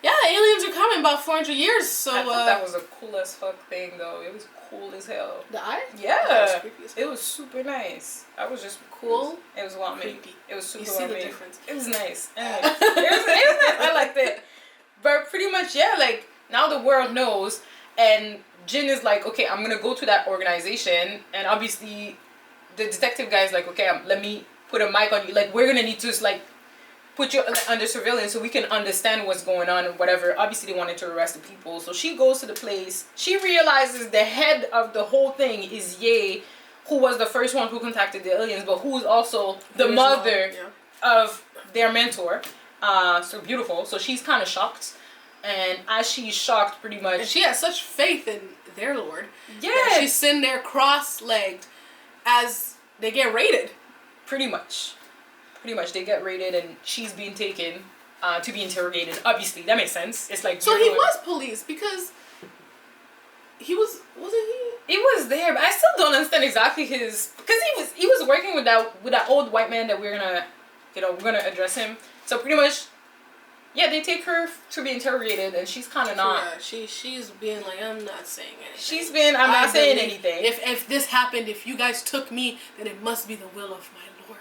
aliens are coming about 400 years. So I thought that was a cool as fuck thing, though. It was cool as hell. The eye? Yeah, it was super nice. I was just cool. It was what made. It was super. You see the difference. It was nice. It was nice. I liked it. But pretty much, yeah. Like now the world knows, and Jin is like, okay, I'm gonna go to that organization, and obviously, the detective guy is like, okay, let me put a mic on you. Like we're gonna need to like put you under surveillance so we can understand what's going on and whatever. Obviously, they wanted to arrest the people. So she goes to the place. She realizes the head of the whole thing is Ye, who was the first one who contacted the aliens, but who's also the mother of their mentor. So beautiful. So she's kind of shocked. And as she's shocked, pretty much... And she has such faith in their Lord. Yeah. That she's sitting there cross-legged as they get raided. Pretty much. They get raided, and she's being taken to be interrogated. Obviously, that makes sense. It's like so he was police because wasn't he? He was there, but I still don't understand exactly because he was working with that old white man that we're gonna address him. So pretty much, yeah, they take her to be interrogated, and she's kind of not. Yeah, she's being like, I'm not saying anything. I'm not saying anything. If this happened, if you guys took me, then it must be the will of my Lord.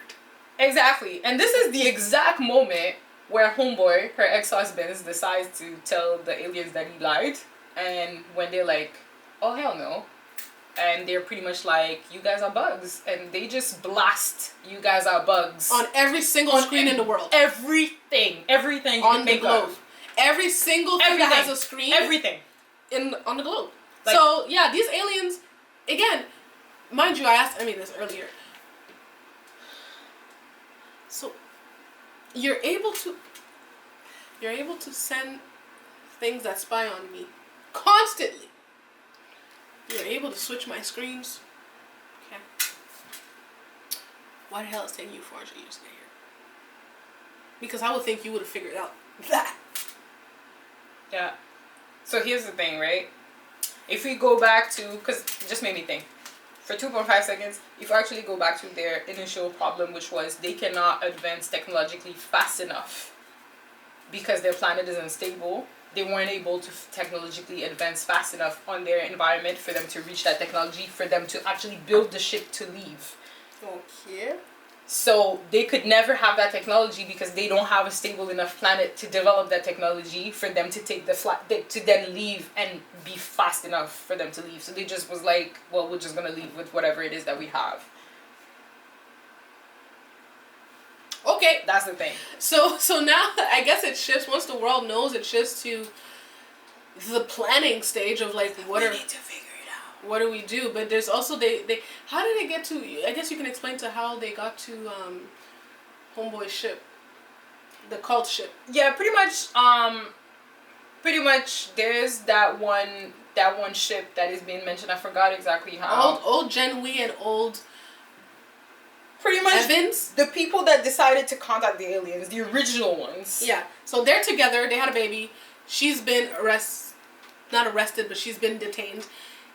Exactly. And this is the exact moment where homeboy, her ex-husband, decides to tell the aliens that he lied. And when they're like, oh, hell no. And they're pretty much like, you guys are bugs. And they just blast, you guys are bugs. On every single screen in the world. Everything on the globe. Every single thing that has a screen. Everything. On the globe. Like, so, yeah, these aliens, again, mind you, I asked Emmy this earlier. So, you're able to send things that spy on me constantly. You're able to switch my screens. Okay. Why the hell is it taking you 400 years to get here? Because I would think you would have figured out that. Yeah. So here's the thing, right? If we go back to, because it just made me think. For 2.5 seconds, if you actually go back to their initial problem, which was they cannot advance technologically fast enough because their planet is unstable, they weren't able to technologically advance fast enough on their environment for them to reach that technology, for them to actually build the ship to leave. Okay. So they could never have that technology because they don't have a stable enough planet to develop that technology for them to take the flight, to then leave and be fast enough for them to leave. So they just was like, well, we're just going to leave with whatever it is that we have. Okay. That's the thing. So now I guess it shifts, once the world knows, it shifts to the planning stage of like, we need to figure it out. What do we do? But there's also, they how did they get to, I guess you can explain to how they got to Homeboy's ship, the cult ship. Yeah, pretty pretty much there's that one ship that is being mentioned. I forgot exactly how. Old Genui and old. Pretty much Evans, the people that decided to contact the aliens, the original ones. Yeah. So they're together. They had a baby. She's been not arrested, but she's been detained.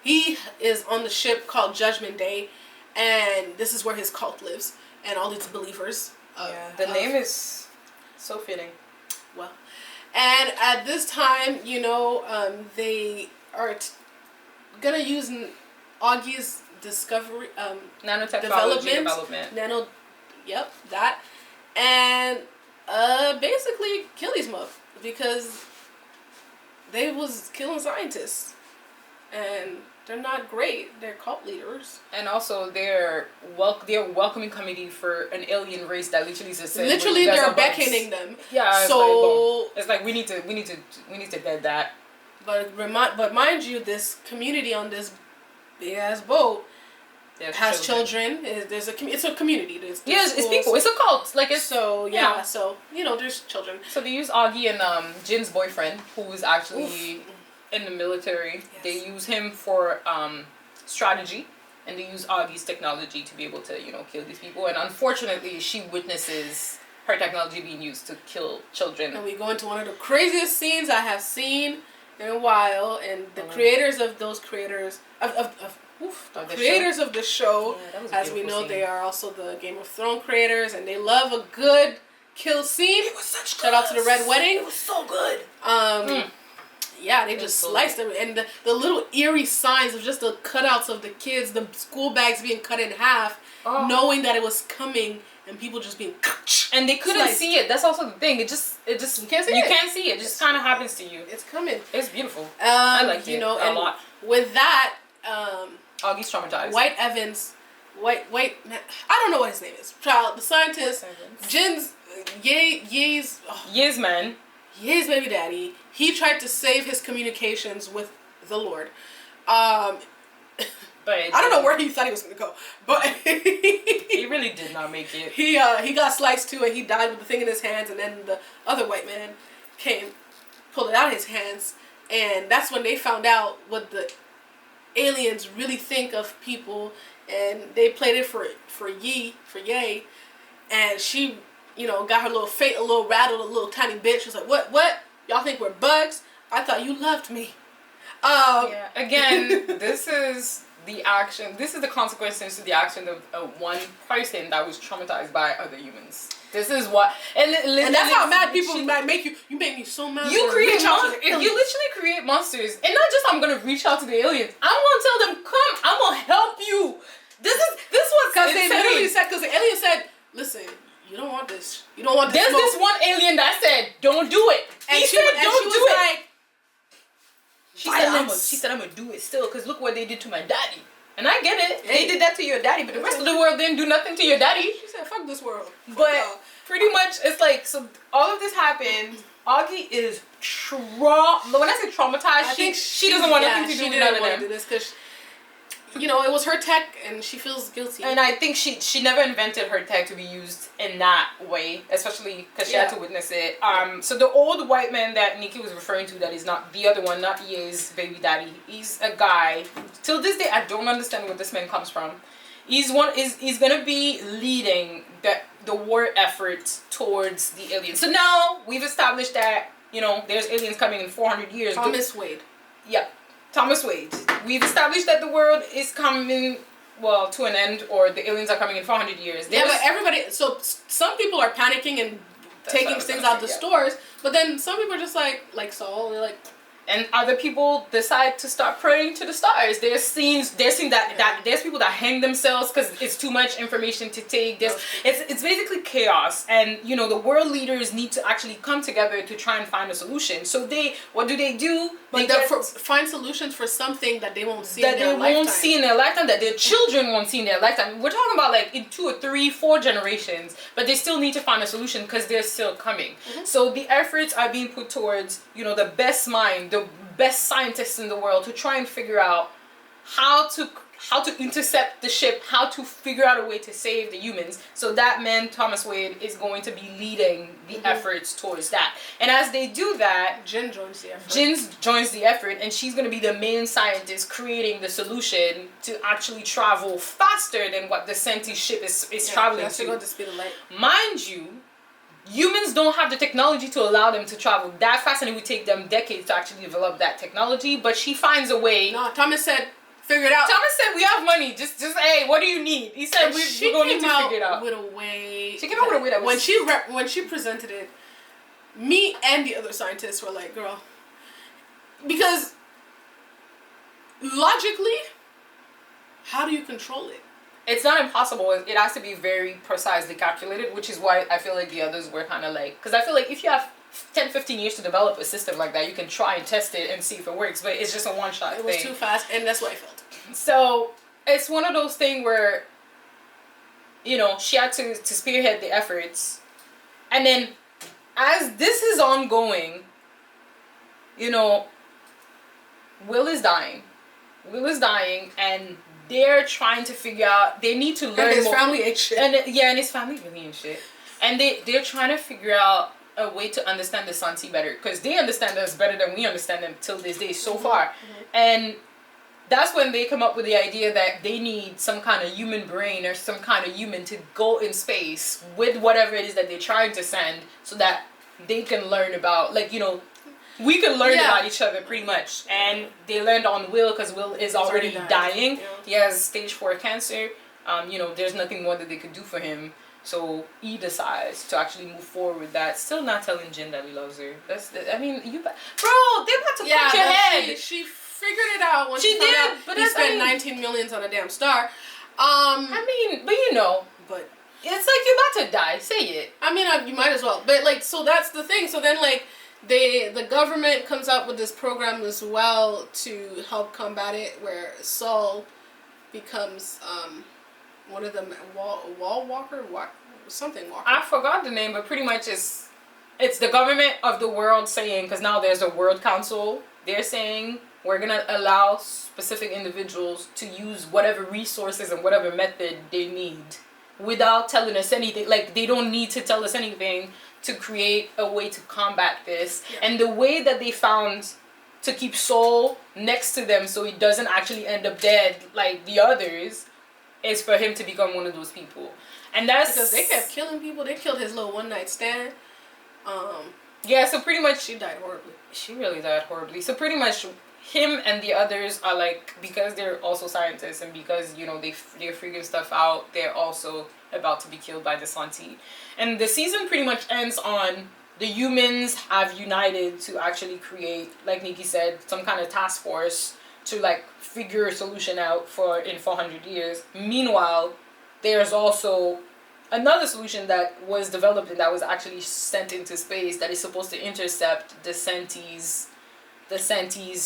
He is on the ship called Judgment Day, and this is where his cult lives, and all these believers. The name is so fitting. Well, and at this time, they are gonna use Augie's discovery, nanotechnology development. That, and basically kill these motherfuckers because they was killing scientists, and they're not great. They're cult leaders, and also they're welcoming committee for an alien race that literally just said they're beckoning them. Yeah, so it's like we need to get that. But mind you, this community on this big ass boat has children. It's a community. There's it's people. It's a cult. Like it's so there's children. So they use Augie and Jin's boyfriend, who is actually in the military. Yes. They use him for strategy, and they use Augie's technology to be able to kill these people. And unfortunately, she witnesses her technology being used to kill children. And we go into one of the craziest scenes I have seen in a while, and the creators of those creators of the show, as we know, scene. They are also the Game of Thrones creators, and they love a good kill scene. It was such good. Shout out to the Red Wedding. It was so good. Yeah, they just sliced them, and the little eerie signs of just the cutouts of the kids, the school bags being cut in half, knowing that it was coming, and people just being and they couldn't see it. That's also the thing. It just you can't see it. You can't see it. It just kind of happens to you. It's coming. It's beautiful. I like it a lot. With that, Augie's traumatized. White Evans, White man, I don't know what his name is. Child, the scientist, Jin's Ye's man. Ye's baby daddy. He tried to save his communications with the Lord. But I don't know where he thought he was going to go, but he really did not make it. He got sliced too, and he died with the thing in his hands. And then the other white man pulled it out of his hands, and that's when they found out what the aliens really think of people, and they played it for Ye, and she got her little fate a little rattled, a little tiny bitch. She was like, what y'all think we're bugs? I thought you loved me. Again, this is the action. This is the consequences to the action of one person that was traumatized by other humans. This is what, and that's how mad people might make you. You make me so mad. You literally create monsters, and not just I'm gonna reach out to the aliens. I'm gonna tell them, come. I'm gonna help you. This was because they literally said, because the alien said, listen, you don't want this. You don't want this. There's this one alien that said, don't do it. And she said, don't do it. She said, I'm gonna do it still, because look what they did to my daddy. And I get it. They did that to your daddy, but the rest of the world didn't do nothing to your daddy. She said, fuck this world. But pretty much, it's like, so all of this happened. Augie is when I say traumatized, she doesn't want nothing to do with none of them. Do this because, it was her tech, and she feels guilty. And I think she never invented her tech to be used in that way, especially because she had to witness it. So the old white man that Nicky was referring to, that is not the other one, not Ye's baby daddy. He's a guy. Till this day, I don't understand where this man comes from. He's gonna be leading the war effort towards the aliens. So now we've established that there's aliens coming in 400 years. Thomas Wade. Yep. Thomas Wade. We've established that the world is coming, to an end, or the aliens are coming in 400 years. But everybody, so some people are panicking and taking things out of the stores, but then some people are just like Saul, they're like... And other people decide to start praying to the stars. There's people that hang themselves because it's too much information to take. It's basically chaos, and the world leaders need to actually come together to try and find a solution. So what do? They find solutions for something that they won't see in their lifetime, that their children won't see in their lifetime. We're talking about like in 2 or 3, 4 generations, but they still need to find a solution because they're still coming. Mm-hmm. So the efforts are being put towards the best mind, the best scientists in the world, to try and figure out how how to intercept the ship, how to figure out a way to save the humans. So that man, Thomas Wade, is going to be leading the efforts towards that. And as they do that, Jin joins the effort. Jin joins the effort, and she's going to be the main scientist creating the solution to actually travel faster than what the Senti ship is traveling to. Go at the speed of light. Mind you, humans don't have the technology to allow them to travel that fast, and it would take them decades to actually develop that technology. But she finds a way. No, Thomas said, figure it out. Thomas said, we have money. Just hey, what do you need? He said, we're going to need to figure it out. With a way. She came out with a way that was... When she presented it, me and the other scientists were like, girl. Because logically, how do you control it? It's not impossible. It has to be very precisely calculated, which is why I feel like the others were kind of like... Because I feel like if you have 10, 15 years to develop a system like that, you can try and test it and see if it works, but it's just a one-shot thing. It was too fast, and that's what I felt. So, it's one of those things where, you know, she had to spearhead the efforts. And then, as this is ongoing, you know, Will is dying, and they're trying to figure out, they need to learn and his more. Family ain't shit. And his family really ain't shit. And they're trying to figure out a way to understand the Santi better, because they understand us better than we understand them till this day so far. And that's when they come up with the idea that they need some kind of human brain or some kind of human to go in space with whatever it is that they're trying to send, so that they can learn about, like, you know, we can learn about each other pretty much. And they learned on Will, because Will is already dying. Yeah. He has stage 4 cancer. You know, there's nothing more that they could do for him. So he decides to actually move forward with that. Still not telling Jin that he loves her. I mean, bro, they're about to cut your head. She figured it out when she did, out but he spent 19 millions on a damn star. I mean, but you know, but it's like you're about to die. Say it. I mean, you might as well. But like, so that's the thing. So then, like, the government comes up with this program as well to help combat it, where Saul becomes one of them, something walker. I forgot the name, but pretty much it's the government of the world saying, because now there's a world council. They're saying, we're going to allow specific individuals to use whatever resources and whatever method they need without telling us anything. Like, they don't need to tell us anything to create a way to combat this. Yeah. And the way that they found to keep Soul next to them so he doesn't actually end up dead like the others is for him to become one of those people. And that's... Because they kept killing people. They killed his little one-night stand. Yeah, so pretty much... She died horribly. She really died horribly. So pretty much him and the others are like, because they're also scientists and because, you know, they're figuring stuff out, they're also about to be killed by the Santi. And the season pretty much ends on the humans have united to actually create, like Nicky said, some kind of task force to like figure a solution out in 400 years. Meanwhile, there's also another solution that was developed and that was actually sent into space that is supposed to intercept the Senti's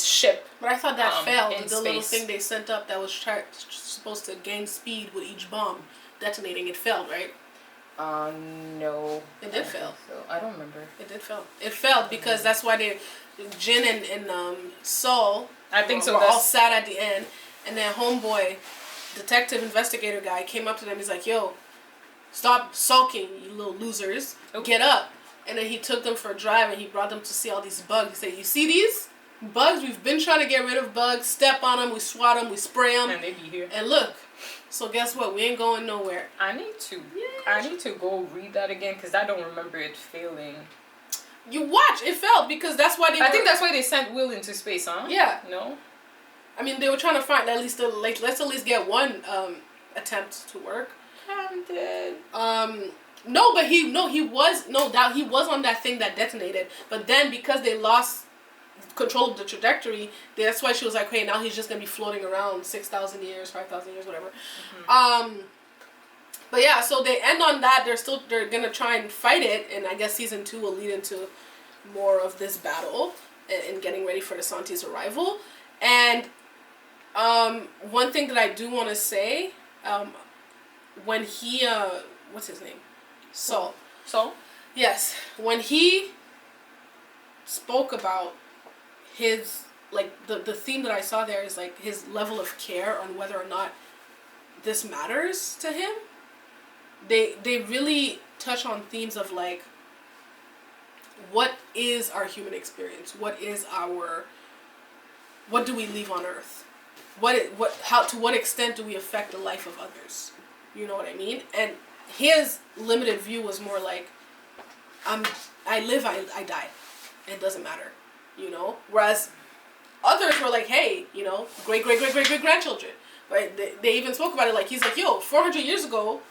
ship. But I thought that failed. The space. Little thing they sent up that was supposed to gain speed with each bomb detonating, it failed, right? No. It did fail. So I don't remember. It did fail. It failed because that's why Jin and Saul were all sad at the end, and then homeboy, detective investigator guy, came up to them. He's like, "Yo, stop sulking, you little losers. Get up." And then he took them for a drive and he brought them to see all these bugs. He said, "You see these bugs? We've been trying to get rid of bugs. Step on them, we swat them, we spray them, and they be here. And look." So guess what? We ain't going nowhere. I need to go read that again because I don't remember it failing. You watch, it failed because that's why I think that's why they sent Will into space, huh? Yeah. No? I mean, they were trying to find let's at least get one attempt to work. I'm dead. No, but he was on that thing that detonated. But then because they lost control of the trajectory, that's why she was like, "Hey, now he's just gonna be floating around 6,000 years, 5,000 years, whatever." Mm-hmm. But yeah, so they end on that. They're gonna try and fight it, and I guess season 2 will lead into more of this battle and getting ready for the Santi's arrival. And one thing that I do want to say, when he what's his name? Saul. Yes, when he spoke about his like the theme that I saw there is like his level of care on whether or not this matters to him. They really touch on themes of like, what is our human experience? What do we leave on Earth? To what extent do we affect the life of others? You know what I mean? And his limited view was more like, I live, I die. It doesn't matter, you know? Whereas others were like, hey, you know, great grandchildren. Right? They even spoke about it like, he's like, yo, 400 years ago,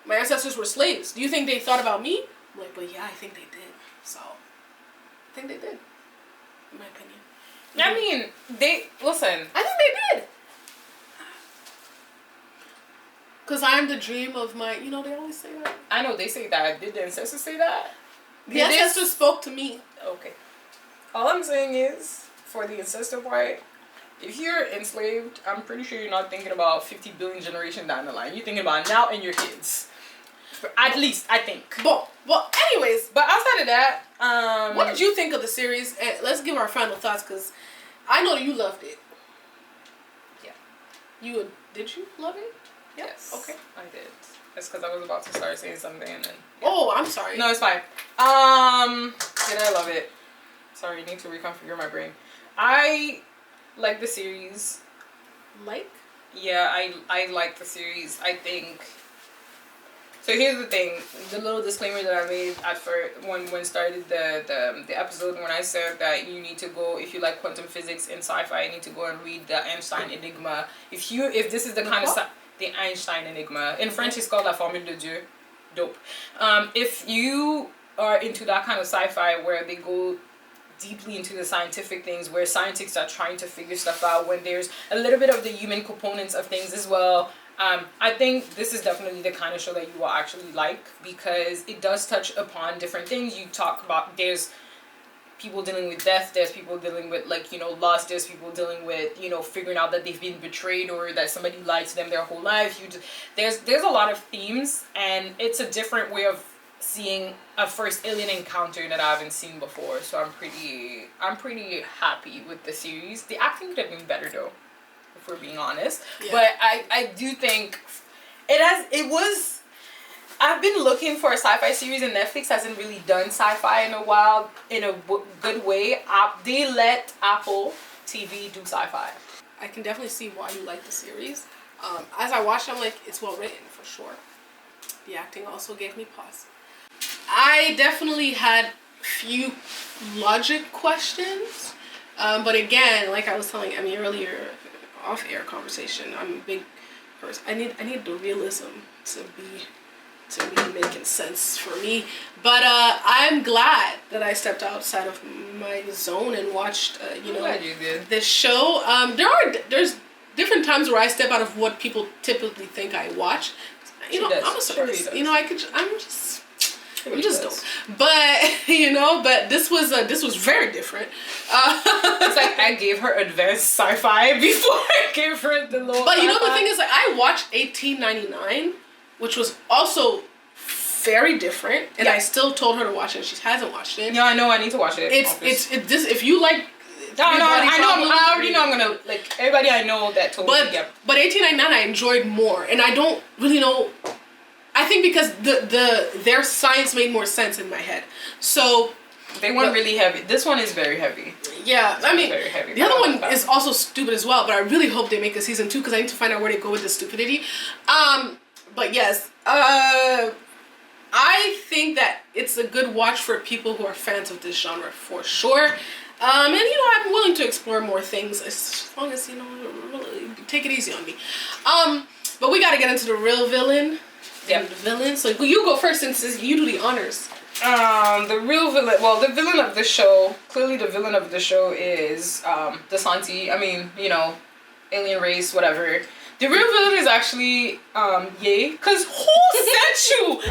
my ancestors were slaves. Do you think they thought about me? I'm like, but yeah, I think they did. So, I think they did, in my opinion. I mean, listen. I think they did. Because I'm the dream of my, you know, they always say that. I know they say that. Did the ancestors say that? The ancestors spoke to me. Okay. All I'm saying is, for the ancestor part, if you're enslaved, I'm pretty sure you're not thinking about 50 billion generation down the line. You're thinking about now and your kids. At least, I think. Well, anyways. But outside of that, what did you think of the series? And let's give our final thoughts, because I know you loved it. Yeah. Did you love it? Yeah. Yes. Okay. I did. It's because I was about to start saying something and then. Yeah. Oh, I'm sorry. No, it's fine. Did I love it? Sorry, I need to reconfigure my brain. I like the series. Like? Yeah, I like the series. I think. So here's the thing, the little disclaimer that I made at first when started the episode, when I said that you need to go, if you like quantum physics and sci-fi, you need to go and read the Einstein Enigma. If this is the kind of the Einstein Enigma. In French, it's called La Formule de Dieu. Dope. If you are into that kind of sci-fi where they go deeply into the scientific things, where scientists are trying to figure stuff out, when there's a little bit of the human components of things as well, I think this is definitely the kind of show that you will actually like, because it does touch upon different things. You talk about, there's people dealing with death, there's people dealing with, like, you know, loss, there's people dealing with, you know, figuring out that they've been betrayed or that somebody lied to them their whole life. There's a lot of themes, and it's a different way of seeing a first alien encounter that I haven't seen before. So I'm pretty happy with the series. The acting could have been better though, if we're being honest. Yeah. But I do think I've been looking for a sci-fi series, and Netflix hasn't really done sci-fi in a while in a good way. They let Apple TV do sci-fi. I can definitely see why you like the series. As I watched, I'm like, it's well written for sure. The acting also gave me pause. I definitely had few logic questions, but again, like I was telling Emmy earlier, off-air conversation, I'm a big person. I need the realism to be making sense for me. But I'm glad that I stepped outside of my zone and watched this show. There's different times where I step out of what people typically think I watch. I'm a surprise. I'm just dope. But this was very different. It's like I gave her advanced sci-fi before I gave her the low. But the thing is, like, I watched 1899, which was also very different, and I still told her to watch it. She hasn't watched it. No, I know I need to watch it. It's if you like. I already know I'm gonna, like, everybody I know that told me. But 1899 I enjoyed more, and I don't really know. I think because their science made more sense in my head. So they weren't really heavy. This one is very heavy. Yeah, I mean, very heavy, the other one is also stupid as well. But I really hope they make a season 2, because I need to find out where they go with the stupidity. But yes, I think that it's a good watch for people who are fans of this genre for sure. And I'm willing to explore more things as long as really take it easy on me. But we got to get into the real villain. Yep. The villain. So you go first, since you do the honors. The real villain. Well, the villain of the show. Clearly, the villain of the show is the Santi. I mean, alien race, whatever. The real villain is actually Ye. Cause who sent you?